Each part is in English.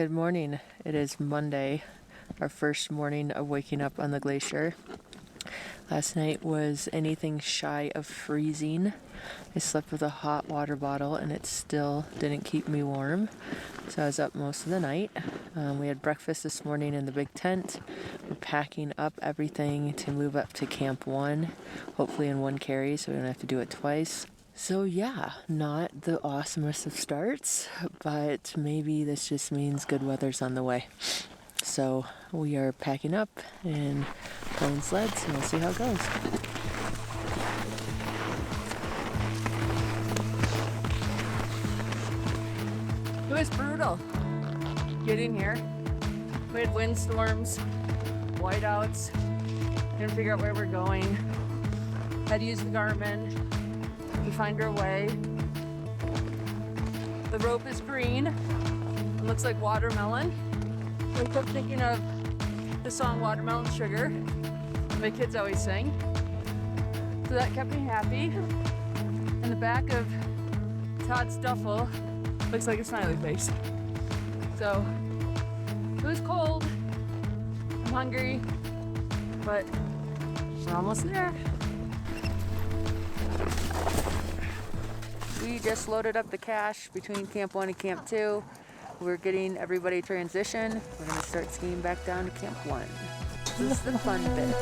Good morning. It is Monday, our first morning of waking up on the glacier. Last night was anything shy of freezing. I slept with a hot water bottle and it still didn't keep me warm. So I was up most of the night. We had breakfast this morning in the big tent. We're packing up everything to move up to Camp 1, hopefully in one carry so we don't have to do it twice. So yeah, not the awesomest of starts, but maybe this just means good weather's on the way. So we are packing up and pulling sleds and we'll see how it goes. It was brutal getting here. We had windstorms, whiteouts, didn't figure out where we're going. Had to use the Garmin to find our way. The rope is green. It looks like watermelon. I kept thinking of the song Watermelon Sugar my kids always sing. So that kept me happy. And the back of Todd's duffel looks like a smiley face. So it was cold. I'm hungry, but we're almost there. We just loaded up the cache between Camp 1 and Camp 2. We're getting everybody transitioned. We're gonna start skiing back down to Camp 1. This is the fun bit.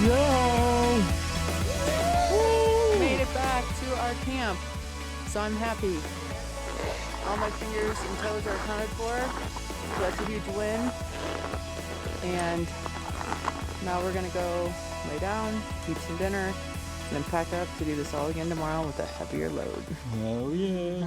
Yay! Made it back to our camp, so I'm happy. All my fingers and toes are accounted for, so that's a huge win. And now we're gonna go lay down, eat some dinner, and then pack up to do this all again tomorrow with a heavier load. Oh yeah.